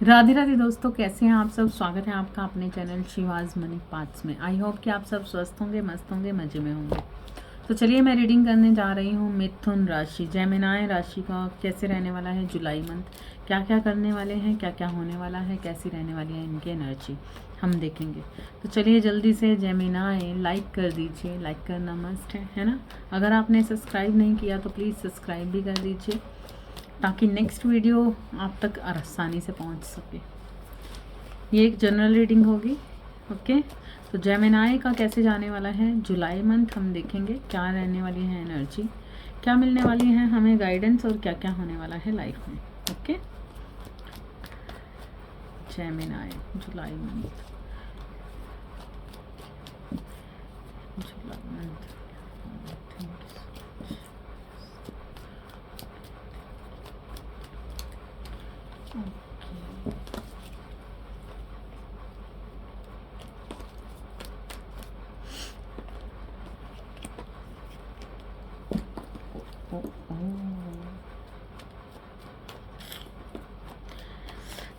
राधे राधे दोस्तों, कैसे हैं आप सब। स्वागत है आपका अपने चैनल शिवाज मनी पाथ्स में। आई होप कि आप सब स्वस्थ होंगे, मस्त होंगे, मजे में होंगे। तो चलिए मैं रीडिंग करने जा रही हूँ मिथुन राशि, जेमिनाई राशि का कैसे रहने वाला है जुलाई मंथ, क्या क्या करने वाले हैं, क्या क्या होने वाला है, कैसी रहने वाली है इनकी एनर्जी, हम देखेंगे। तो चलिए जल्दी से जेमिनाई लाइक कर दीजिए, लाइक करना मस्ट है ना। अगर आपने सब्सक्राइब नहीं किया तो प्लीज़ सब्सक्राइब भी कर दीजिए ताकि नेक्स्ट वीडियो आप तक आसानी से पहुंच सके। ये एक जनरल रीडिंग होगी, ओके। तो जेमिनाई का कैसे जाने वाला है जुलाई मंथ, हम देखेंगे क्या रहने वाली है एनर्जी, क्या मिलने वाली है हमें गाइडेंस और क्या क्या होने वाला है लाइफ में, ओके। जेमिनाई जुलाई मंथ, जुलाई मंथ।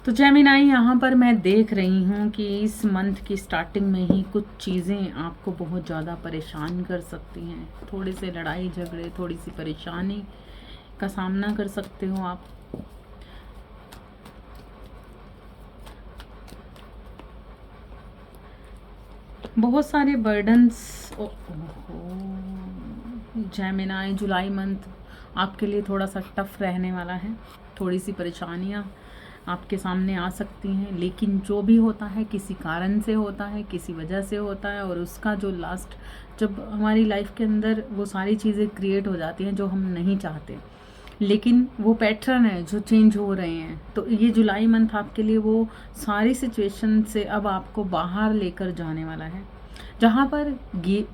तो जेमिनाई यहाँ पर मैं देख रही हूँ कि इस मंथ की स्टार्टिंग में ही कुछ चीज़ें आपको बहुत ज़्यादा परेशान कर सकती हैं। थोड़े से लड़ाई झगड़े, थोड़ी सी परेशानी का सामना कर सकते हो आप। बहुत सारे बर्डन्स। जेमिनाई जुलाई मंथ आपके लिए थोड़ा सा टफ रहने वाला है। थोड़ी सी परेशानियाँ आपके सामने आ सकती हैं, लेकिन जो भी होता है किसी कारण से होता है, किसी वजह से होता है, और उसका जो लास्ट जब हमारी लाइफ के अंदर वो सारी चीज़ें क्रिएट हो जाती हैं जो हम नहीं चाहते, लेकिन वो पैटर्न है जो चेंज हो रहे हैं। तो ये जुलाई मंथ आपके लिए वो सारी सिचुएशन से अब आपको बाहर लेकर जाने वाला है, जहाँ पर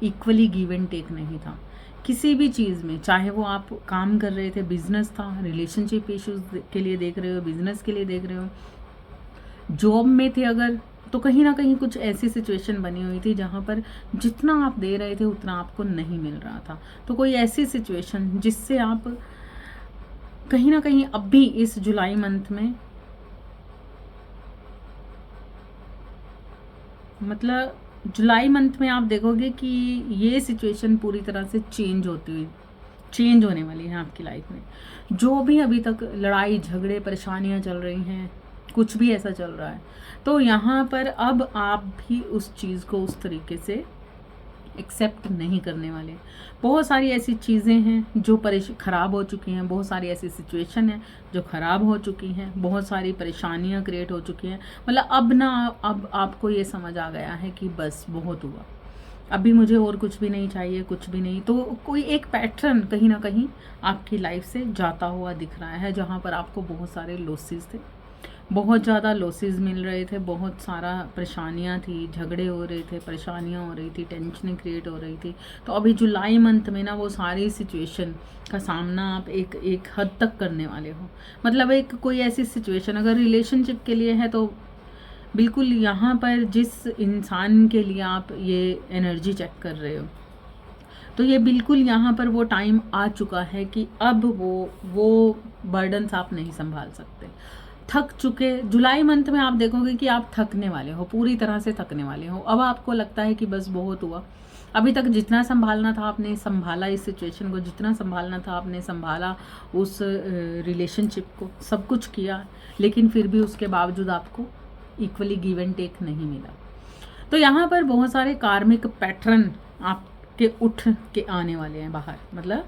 इक्वली गिव एंड टेक नहीं था किसी भी चीज़ में। चाहे वो आप काम कर रहे थे, बिजनेस था, रिलेशनशिप इश्यूज के लिए देख रहे हो, बिजनेस के लिए देख रहे हो, जॉब में थे अगर, तो कहीं ना कहीं कुछ ऐसी सिचुएशन बनी हुई थी जहाँ पर जितना आप दे रहे थे उतना आपको नहीं मिल रहा था। तो कोई ऐसी सिचुएशन जिससे आप कहीं ना कहीं अब भी इस जुलाई मंथ में, मतलब जुलाई मंथ में आप देखोगे कि ये सिचुएशन पूरी तरह से चेंज होने वाली है आपकी लाइफ में। जो भी अभी तक लड़ाई झगड़े परेशानियां चल रही हैं, कुछ भी ऐसा चल रहा है, तो यहाँ पर अब आप भी उस चीज़ को उस तरीके से एक्सेप्ट नहीं करने वाले। बहुत सारी ऐसी चीज़ें हैं जो ख़राब हो चुकी हैं, बहुत सारी ऐसी सिचुएशन है जो ख़राब हो चुकी हैं, बहुत सारी परेशानियां क्रिएट हो चुकी हैं। मतलब अब आपको ये समझ आ गया है कि बस बहुत हुआ, अभी मुझे और कुछ भी नहीं चाहिए, कुछ भी नहीं। तो कोई एक पैटर्न कहीं ना कहीं आपकी लाइफ से जाता हुआ दिख रहा है, जहाँ पर आपको बहुत सारे लॉसेस थे, बहुत ज़्यादा लॉसेस मिल रहे थे, बहुत सारा परेशानियां थी, झगड़े हो रहे थे, परेशानियां हो रही थी, टेंशनें क्रिएट हो रही थी। तो अभी जुलाई मंथ में ना वो सारी सिचुएशन का सामना आप एक हद तक करने वाले हो। मतलब एक कोई ऐसी सिचुएशन अगर रिलेशनशिप के लिए है तो बिल्कुल यहाँ पर जिस इंसान के लिए आप ये एनर्जी चेक कर रहे हो, तो ये बिल्कुल यहाँ पर वो टाइम आ चुका है कि अब वो बर्डन्स आप नहीं संभाल सकते, थक चुके। जुलाई मंथ में आप देखोगे कि आप थकने वाले हो, पूरी तरह से थकने वाले हो। अब आपको लगता है कि बस बहुत हुआ, अभी तक जितना संभालना था आपने संभाला, इस सिचुएशन को जितना संभालना था आपने संभाला, उस रिलेशनशिप को सब कुछ किया, लेकिन फिर भी उसके बावजूद आपको इक्वली गिव एंड टेक नहीं मिला। तो यहाँ पर बहुत सारे कार्मिक पैटर्न आपके उठ के आने वाले हैं बाहर। मतलब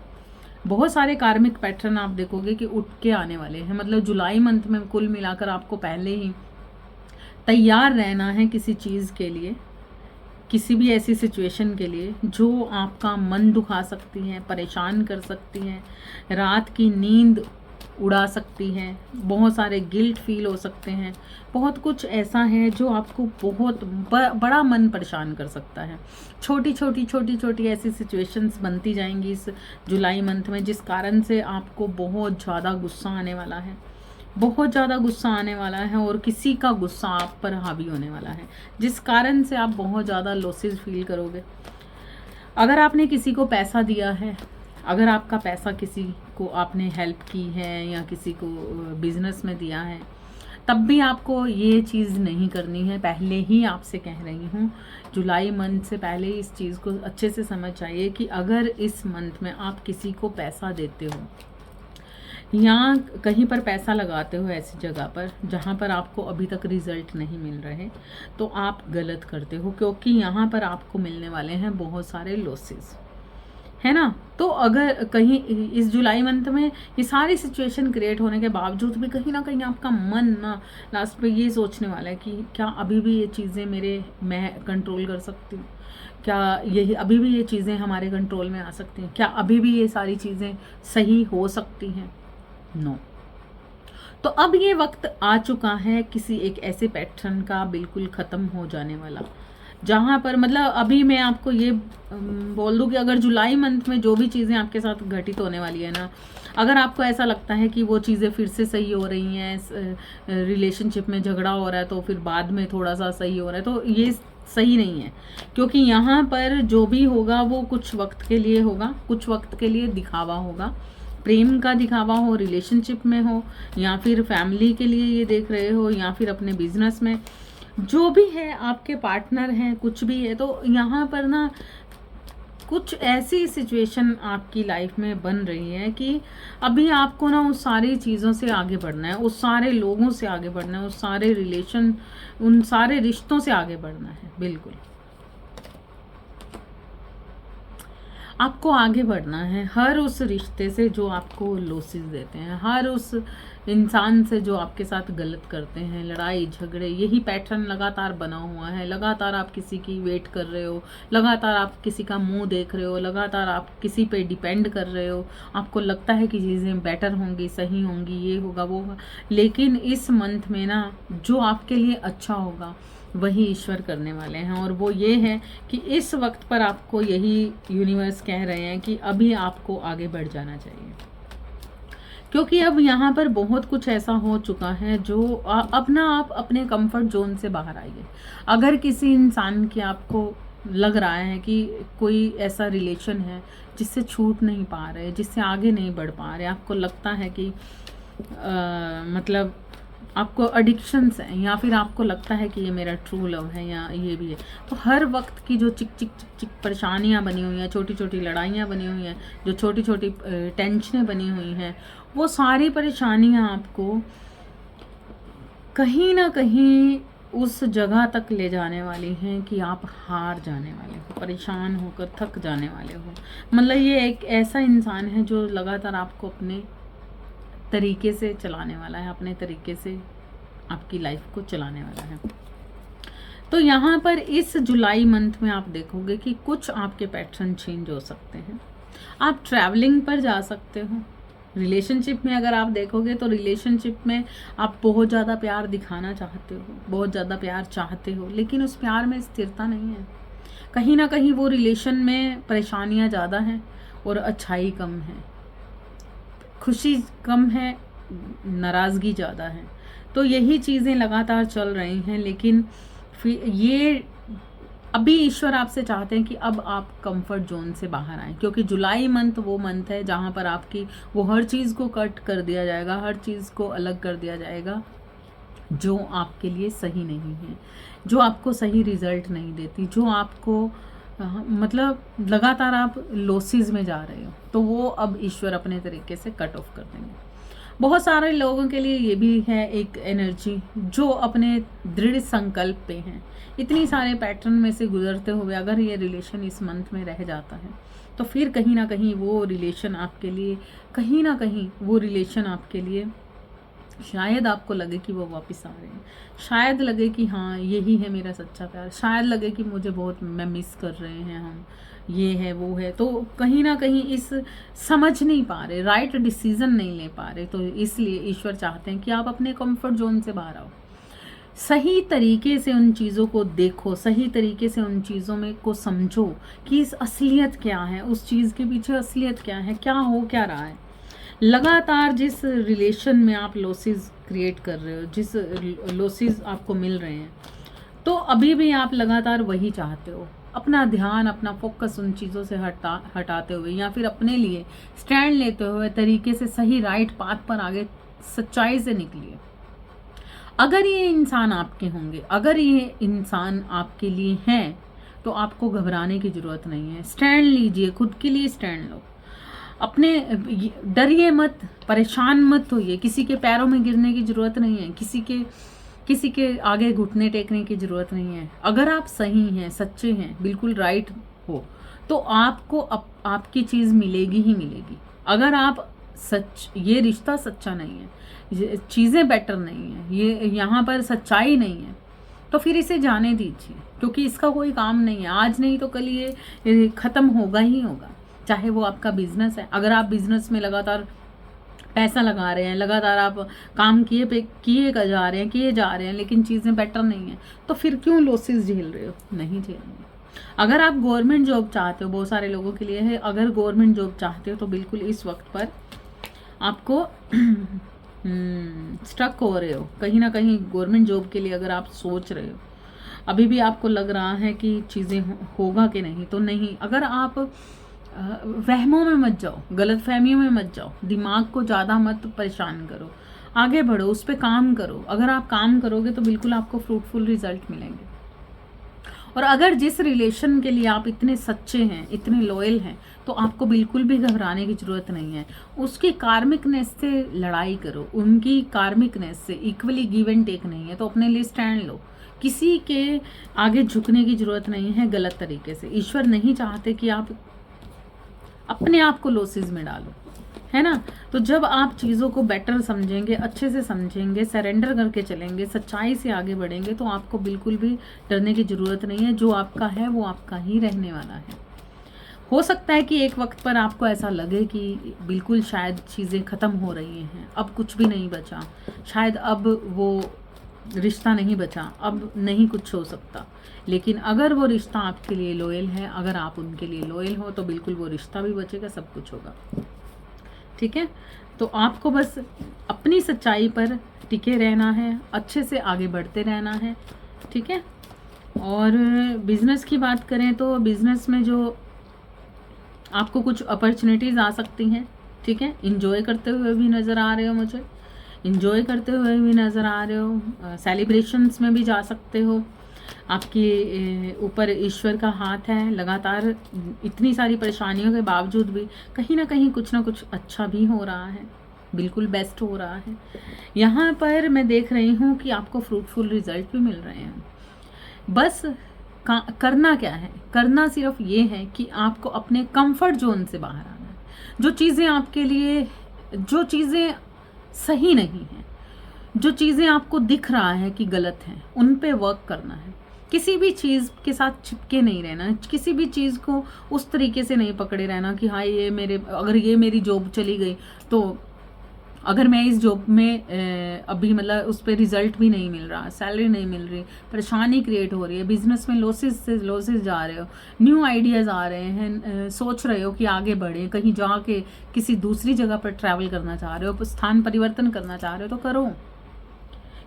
बहुत सारे कार्मिक पैटर्न आप देखोगे कि उठ के आने वाले हैं। मतलब जुलाई मंथ में कुल मिलाकर आपको पहले ही तैयार रहना है किसी चीज़ के लिए, किसी भी ऐसी सिचुएशन के लिए जो आपका मन दुखा सकती हैं, परेशान कर सकती हैं, रात की नींद उड़ा सकती हैं, बहुत सारे गिल्ट फील हो सकते हैं, बहुत कुछ ऐसा है जो आपको बहुत बड़ा मन परेशान कर सकता है। छोटी छोटी ऐसी सिचुएशंस बनती जाएंगी इस जुलाई मंथ में, जिस कारण से आपको बहुत ज़्यादा गुस्सा आने वाला है, बहुत ज़्यादा गुस्सा आने वाला है, और किसी का गुस्सा आप पर हावी होने वाला है, जिस कारण से आप बहुत ज़्यादा लॉसेस फील करोगे। अगर आपने किसी को पैसा दिया है, अगर आपका पैसा किसी को आपने हेल्प की है या किसी को बिजनेस में दिया है, तब भी आपको ये चीज़ नहीं करनी है। पहले ही आपसे कह रही हूँ, जुलाई मंथ से पहले ही इस चीज़ को अच्छे से समझ चाहिए कि अगर इस मंथ में आप किसी को पैसा देते हो या कहीं पर पैसा लगाते हो ऐसी जगह पर जहाँ पर आपको अभी तक रिजल्ट नहीं मिल रहे, तो आप गलत करते हो, क्योंकि यहाँ पर आपको मिलने वाले हैं बहुत सारे लॉसेस, है ना। तो अगर कहीं इस जुलाई मंथ में ये सारी सिचुएशन क्रिएट होने के बावजूद भी कहीं ना कहीं आपका मन ना लास्ट पे ये सोचने वाला है कि क्या अभी भी ये चीज़ें मैं कंट्रोल कर सकती हूँ, क्या यही अभी भी ये चीज़ें हमारे कंट्रोल में आ सकती हैं, क्या अभी भी ये सारी चीज़ें सही हो सकती हैं। नो। तो अब ये वक्त आ चुका है किसी एक ऐसे पैटर्न का बिल्कुल ख़त्म हो जाने वाला, जहाँ पर मतलब अभी मैं आपको ये बोल दूँ कि अगर जुलाई मंथ में जो भी चीज़ें आपके साथ घटित होने वाली है ना, अगर आपको ऐसा लगता है कि वो चीज़ें फिर से सही हो रही हैं, रिलेशनशिप में झगड़ा हो रहा है तो फिर बाद में थोड़ा सा सही हो रहा है, तो ये सही नहीं है। क्योंकि यहाँ पर जो भी होगा वो कुछ वक्त के लिए होगा, कुछ वक्त के लिए दिखावा होगा, प्रेम का दिखावा हो, रिलेशनशिप में हो या फिर फैमिली के लिए ये देख रहे हो या फिर अपने बिजनेस में, जो भी है आपके पार्टनर हैं, कुछ भी है, तो यहाँ पर ना कुछ ऐसी सिचुएशन आपकी लाइफ में बन रही है कि अभी आपको ना उस सारी चीज़ों से आगे बढ़ना है, उस सारे लोगों से आगे बढ़ना है, उस सारे रिलेशन, उन सारे रिश्तों से आगे बढ़ना है। बिल्कुल आपको आगे बढ़ना है, हर उस रिश्ते से जो आपको लॉसेस देते हैं, हर उस इंसान से जो आपके साथ गलत करते हैं, लड़ाई झगड़े, यही पैटर्न लगातार बना हुआ है। लगातार आप किसी की वेट कर रहे हो, लगातार आप किसी का मुंह देख रहे हो, लगातार आप किसी पे डिपेंड कर रहे हो, आपको लगता है कि चीज़ें बेटर होंगी, सही होंगी, ये होगा वो होगा, लेकिन इस मंथ में ना जो आपके लिए अच्छा होगा वही ईश्वर करने वाले हैं। और वो ये है कि इस वक्त पर आपको यही यूनिवर्स कह रहे हैं कि अभी आपको आगे बढ़ जाना चाहिए, क्योंकि अब यहाँ पर बहुत कुछ ऐसा हो चुका है जो अब ना आप अपने कंफर्ट जोन से बाहर आइए। अगर किसी इंसान की आपको लग रहा है कि कोई ऐसा रिलेशन है जिससे छूट नहीं पा रहे, जिससे आगे नहीं बढ़ पा रहे, आपको लगता है कि मतलब आपको एडिक्शंस हैं या फिर आपको लगता है कि ये मेरा ट्रू लव है या ये भी है, तो हर वक्त की जो चिक चिक चिक चिक परेशानियाँ बनी हुई हैं, छोटी छोटी लड़ाइयाँ बनी हुई हैं, जो छोटी छोटी टेंशनें बनी हुई हैं, वो सारी परेशानियाँ आपको कहीं ना कहीं उस जगह तक ले जाने वाली हैं कि आप हार जाने वाले हो, परेशान होकर थक जाने वाले हो। मतलब ये एक ऐसा इंसान है जो लगातार आपको अपने तरीके से चलाने वाला है, अपने तरीके से आपकी लाइफ को चलाने वाला है। तो यहाँ पर इस जुलाई मंथ में आप देखोगे कि कुछ आपके पैटर्न चेंज हो सकते हैं। आप ट्रैवलिंग पर जा सकते हो। रिलेशनशिप में अगर आप देखोगे तो रिलेशनशिप में आप बहुत ज़्यादा प्यार दिखाना चाहते हो, बहुत ज़्यादा प्यार चाहते हो, लेकिन उस प्यार में स्थिरता नहीं है। कहीं ना कहीं वो रिलेशन में परेशानियाँ ज़्यादा हैं और अच्छाई कम है, खुशी कम है, नाराज़गी ज़्यादा है। तो यही चीज़ें लगातार चल रही हैं, लेकिन फिर ये अभी ईश्वर आपसे चाहते हैं कि अब आप कंफर्ट जोन से बाहर आएं, क्योंकि जुलाई मंथ वो मंथ है जहाँ पर आपकी वो हर चीज़ को कट कर दिया जाएगा, हर चीज़ को अलग कर दिया जाएगा जो आपके लिए सही नहीं है, जो आपको सही रिजल्ट नहीं देती, जो आपको मतलब लगातार आप लॉसेस में जा रहे हो, तो वो अब ईश्वर अपने तरीके से कट ऑफ कर देंगे। बहुत सारे लोगों के लिए ये भी है एक एनर्जी जो अपने दृढ़ संकल्प पे हैं। इतनी सारे पैटर्न में से गुजरते हुए अगर ये रिलेशन इस मंथ में रह जाता है तो फिर कहीं ना कहीं वो रिलेशन आपके लिए, कहीं ना कहीं वो रिलेशन आपके लिए शायद आपको लगे कि वो वापस आ रहे हैं, शायद लगे कि हाँ यही है मेरा सच्चा प्यार, शायद लगे कि मुझे बहुत मैं मिस कर रहे हैं हम, ये है वो है, तो कहीं ना कहीं इस समझ नहीं पा रहे, राइट डिसीजन नहीं ले पा रहे। तो इसलिए ईश्वर चाहते हैं कि आप अपने कंफर्ट जोन से बाहर आओ, सही तरीके से उन चीज़ों को देखो, सही तरीके से उन चीज़ों में को समझो कि इस असलियत क्या है, उस चीज़ के पीछे असलियत क्या है, क्या हो क्या रहा है। लगातार जिस रिलेशन में आप लॉसेस क्रिएट कर रहे हो, जिस लॉसेस आपको मिल रहे हैं, तो अभी भी आप लगातार वही चाहते हो, अपना ध्यान, अपना फोकस उन चीज़ों से हटाते हुए या फिर अपने लिए स्टैंड लेते हुए तरीके से सही राइट पाथ पर आगे सच्चाई से निकलिए। अगर ये इंसान आपके होंगे, अगर ये इंसान आपके लिए हैं, तो आपको घबराने की ज़रूरत नहीं है। स्टैंड लीजिए, खुद के लिए स्टैंड लो। अपने डरिए मत, परेशान मत होइए, किसी के पैरों में गिरने की ज़रूरत नहीं है, किसी के आगे घुटने टेकने की ज़रूरत नहीं है। अगर आप सही हैं, सच्चे हैं, बिल्कुल राइट हो, तो आपको आपकी चीज़ मिलेगी ही मिलेगी। अगर आप ये रिश्ता सच्चा नहीं है, चीज़ें बेटर नहीं है, ये यहाँ पर सच्चाई नहीं है, तो फिर इसे जाने दीजिए, क्योंकि इसका कोई काम नहीं है। आज नहीं तो कल ये ख़त्म होगा ही होगा। चाहे वो आपका बिजनेस है, अगर आप बिजनेस में लगातार पैसा लगा रहे हैं, लगातार आप काम किए जा रहे हैं, लेकिन चीज़ें बेटर नहीं है, तो फिर क्यों लॉसेस झेल रहे हो? नहीं झेलेंगे। अगर आप गवर्नमेंट जॉब चाहते हो, बहुत सारे लोगों के लिए है, अगर गवर्नमेंट जॉब चाहते हो तो बिल्कुल इस वक्त पर आपको स्टक हो रहे हो कहीं ना कहीं गवर्नमेंट जॉब के लिए। अगर आप सोच रहे हो, अभी भी आपको लग रहा है कि चीज़ें होगा कि नहीं, तो नहीं। अगर आप वहमों में मत जाओ, गलत फहमियों में मत जाओ, दिमाग को ज़्यादा मत परेशान करो, आगे बढ़ो, उस पर काम करो। अगर आप काम करोगे तो बिल्कुल आपको फ्रूटफुल रिजल्ट मिलेंगे। और अगर जिस रिलेशन के लिए आप इतने सच्चे हैं, इतने लॉयल हैं, तो आपको बिल्कुल भी घबराने की ज़रूरत नहीं है। उसकी कार्मिकनेस से लड़ाई करो, उनकी कार्मिकनेस से इक्वली गिव एंड टेक नहीं है, तो अपने लिए स्टैंड लो। किसी के आगे झुकने की ज़रूरत नहीं है गलत तरीके से। ईश्वर नहीं चाहते कि आप अपने आप को लॉसेस में डालो, है ना। तो जब आप चीज़ों को बेटर समझेंगे, अच्छे से समझेंगे, सरेंडर करके चलेंगे, सच्चाई से आगे बढ़ेंगे, तो आपको बिल्कुल भी डरने की ज़रूरत नहीं है। जो आपका है वो आपका ही रहने वाला है। हो सकता है कि एक वक्त पर आपको ऐसा लगे कि बिल्कुल शायद चीज़ें ख़त्म हो रही हैं, अब कुछ भी नहीं बचा, शायद अब वो रिश्ता नहीं बचा, अब नहीं कुछ हो सकता। लेकिन अगर वो रिश्ता आपके लिए लॉयल है, अगर आप उनके लिए लॉयल हो, तो बिल्कुल वो रिश्ता भी बचेगा, सब कुछ होगा। ठीक है, तो आपको बस अपनी सच्चाई पर टिके रहना है, अच्छे से आगे बढ़ते रहना है। ठीक है, और बिज़नेस की बात करें तो बिज़नेस में जो आपको कुछ अपॉर्चुनिटीज़ आ सकती हैं। ठीक है, इंजॉय करते हुए भी नज़र आ रहे हो, मुझे इंजॉय करते हुए भी नज़र आ रहे हो। सेलिब्रेशंस में भी जा सकते हो। आपके ऊपर ईश्वर का हाथ है। लगातार इतनी सारी परेशानियों के बावजूद भी कहीं ना कुछ अच्छा भी हो रहा है, बिल्कुल बेस्ट हो रहा है। यहाँ पर मैं देख रही हूँ कि आपको फ्रूटफुल रिजल्ट भी मिल रहे हैं। बस करना क्या है? करना सिर्फ ये है कि आपको अपने कंफर्ट जोन से बाहर आना है। जो चीज़ें आपके लिए, जो चीज़ें सही नहीं हैं, जो चीज़ें आपको दिख रहा है कि गलत हैं, उन पे वर्क करना है। किसी भी चीज़ के साथ चिपके नहीं रहना, किसी भी चीज़ को उस तरीके से नहीं पकड़े रहना कि हाँ अगर ये मेरी जॉब चली गई, तो अगर मैं इस जॉब में अभी मतलब उस पर रिजल्ट भी नहीं मिल रहा, सैलरी नहीं मिल रही, परेशानी क्रिएट हो रही है, बिजनेस में लॉसेस जा रहे हो, न्यू आइडियाज़ आ रहे हैं, सोच रहे हो कि आगे बढ़े, कहीं जाके किसी दूसरी जगह पर ट्रैवल करना चाह रहे हो, स्थान परिवर्तन करना चाह रहे हो, तो करो।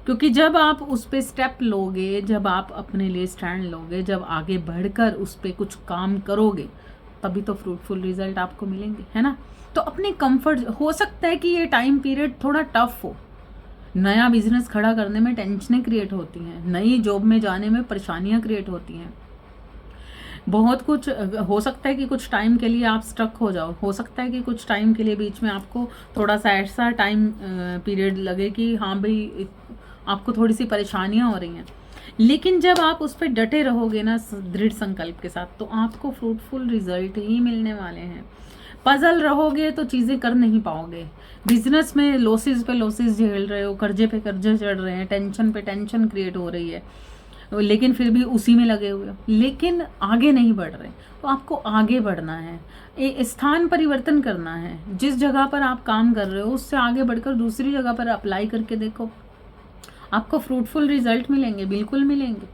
क्योंकि जब आप उस पर स्टेप लोगे, जब आप अपने लिए स्टैंड लोगे, जब आगे बढ़कर उस पर कुछ काम करोगे, तभी तो फ्रूटफुल रिजल्ट आपको मिलेंगे, है ना। तो अपने कंफर्ट, हो सकता है कि ये टाइम पीरियड थोड़ा टफ हो, नया बिजनेस खड़ा करने में टेंशनें क्रिएट होती हैं, नई जॉब में जाने में परेशानियां क्रिएट होती हैं, बहुत कुछ हो सकता है कि कुछ टाइम के लिए आप स्टक हो सकता है कि कुछ टाइम के लिए बीच में आपको थोड़ा सा ऐसा टाइम पीरियड लगे कि हाँ भाई आपको थोड़ी सी परेशानियां हो रही हैं। लेकिन जब आप उस पर डटे रहोगे ना दृढ़ संकल्प के साथ, तो आपको फ्रूटफुल रिजल्ट ही मिलने वाले हैं। पजल रहोगे तो चीज़ें कर नहीं पाओगे। बिजनेस में लॉसेस पे लॉसेस झेल रहे हो, कर्जे पे कर्जे चढ़ रहे हैं, टेंशन पे टेंशन क्रिएट हो रही है, लेकिन फिर भी उसी में लगे हुए हो, लेकिन आगे नहीं बढ़ रहे। तो आपको आगे बढ़ना है, स्थान परिवर्तन करना है। जिस जगह पर आप काम कर रहे हो उससे आगे बढ़कर दूसरी जगह पर अप्लाई करके देखो, आपको फ्रूटफुल रिजल्ट मिलेंगे, बिल्कुल मिलेंगे,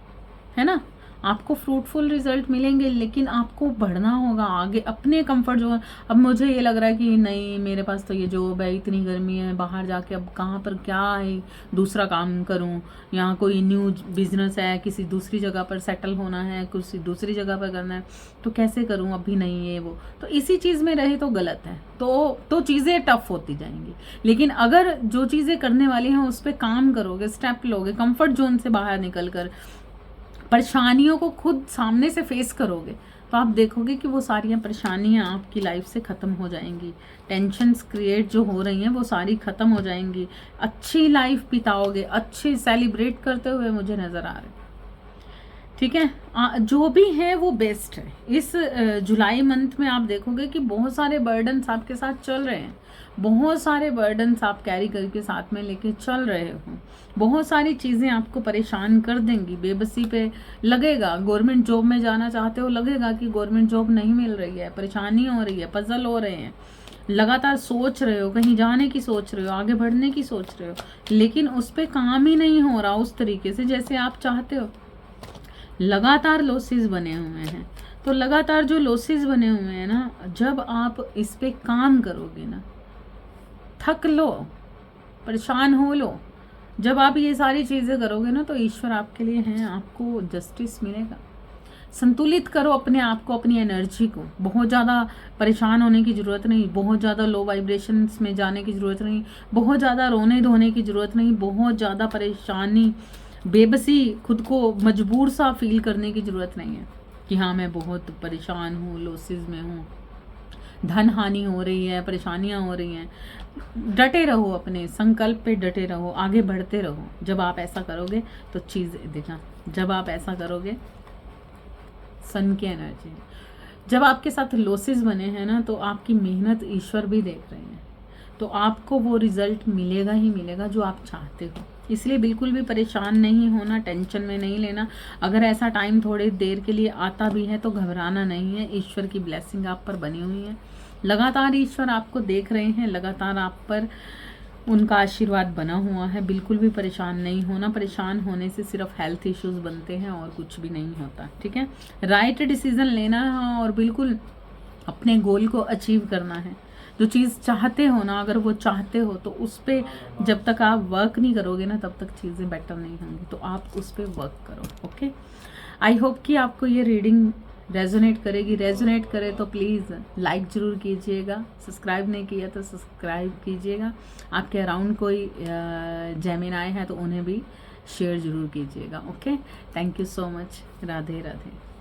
है ना। आपको फ्रूटफुल रिजल्ट मिलेंगे, लेकिन आपको बढ़ना होगा आगे अपने कंफर्ट जोन। अब मुझे ये लग रहा है कि नहीं, मेरे पास तो ये जॉब है, इतनी गर्मी है, बाहर जाके अब कहाँ पर क्या है दूसरा काम करूँ, यहाँ कोई न्यू बिजनेस है, किसी दूसरी जगह पर सेटल होना है, किसी दूसरी जगह पर करना है, तो कैसे करूँ, अभी नहीं ये वो, तो इसी चीज़ में रहे तो गलत है। तो चीज़ें टफ होती जाएंगी। लेकिन अगर जो चीज़ें करने वाली हैं उस पर काम करोगे, स्टेप लोगे, कंफर्ट जोन से बाहर निकल कर परेशानियों को खुद सामने से फेस करोगे, तो आप देखोगे कि वो सारी परेशानियां आपकी लाइफ से ख़त्म हो जाएंगी। टेंशन्स क्रिएट जो हो रही हैं वो सारी ख़त्म हो जाएंगी। अच्छी लाइफ बिताओगे, अच्छी सेलिब्रेट करते हुए मुझे नज़र आ रहे हैं। ठीक है, जो भी है वो बेस्ट है। इस जुलाई मंथ में आप देखोगे कि बहुत सारे बर्डन्स आपके साथ चल रहे हैं, बहुत सारे बर्डन्स आप कैरी करके साथ में लेके चल रहे हो, बहुत सारी चीज़ें आपको परेशान कर देंगी। बेबसी पे लगेगा, गवर्नमेंट जॉब में जाना चाहते हो, लगेगा कि गवर्नमेंट जॉब नहीं मिल रही है, परेशानी हो रही है, पजल हो रहे हैं, लगातार सोच रहे हो, कहीं जाने की सोच रहे हो, आगे बढ़ने की सोच रहे हो, लेकिन उस पर काम ही नहीं हो रहा उस तरीके से जैसे आप चाहते हो। लगातार लॉसेस बने हुए हैं। तो लगातार जो लॉसेस बने हुए हैं ना, जब आप इस पे काम करोगे ना, थक लो, परेशान हो लो, जब आप ये सारी चीज़ें करोगे ना, तो ईश्वर आपके लिए हैं, आपको जस्टिस मिलेगा। संतुलित करो अपने आप को, अपनी एनर्जी को। बहुत ज़्यादा परेशान होने की ज़रूरत नहीं, बहुत ज़्यादा लो वाइब्रेशंस में जाने की ज़रूरत नहीं, बहुत ज़्यादा रोने धोने की ज़रूरत नहीं, बहुत ज़्यादा परेशानी, बेबसी, खुद को मजबूर सा फील करने की ज़रूरत नहीं है कि हाँ मैं बहुत परेशान हूँ, लॉसेस में हूँ, धन हानि हो रही है, परेशानियाँ हो रही हैं। डटे रहो, अपने संकल्प पे डटे रहो, आगे बढ़ते रहो। जब आप ऐसा करोगे तो चीज़ देखना, जब आप ऐसा करोगे, सन की एनर्जी, जब आपके साथ लॉसेस बने हैं ना, तो आपकी मेहनत ईश्वर भी देख रहे हैं, तो आपको वो रिजल्ट मिलेगा ही मिलेगा जो आप चाहते हो। इसलिए बिल्कुल भी परेशान नहीं होना, टेंशन में नहीं लेना। अगर ऐसा टाइम थोड़ी देर के लिए आता भी है तो घबराना नहीं है। ईश्वर की ब्लेसिंग आप पर बनी हुई है, लगातार ईश्वर आपको देख रहे हैं, लगातार आप पर उनका आशीर्वाद बना हुआ है। बिल्कुल भी परेशान नहीं होना, परेशान होने से सिर्फ हेल्थ इश्यूज बनते हैं और कुछ भी नहीं होता। ठीक है, राइट डिसीजन लेना है और बिल्कुल अपने गोल को अचीव करना है। जो चीज़ चाहते हो ना, अगर वो चाहते हो तो उस पर जब तक आप वर्क नहीं करोगे ना, तब तक चीज़ें बेटर नहीं होंगी। तो आप उस पर वर्क करो। ओके, आई होप कि आपको ये रीडिंग रेजोनेट करेगी। रेजोनेट करे तो प्लीज़ लाइक ज़रूर कीजिएगा, सब्सक्राइब नहीं किया तो सब्सक्राइब कीजिएगा। आपके अराउंड कोई जेमिनाई है तो उन्हें भी शेयर ज़रूर कीजिएगा। Okay, thank you so much. Radhe Radhe.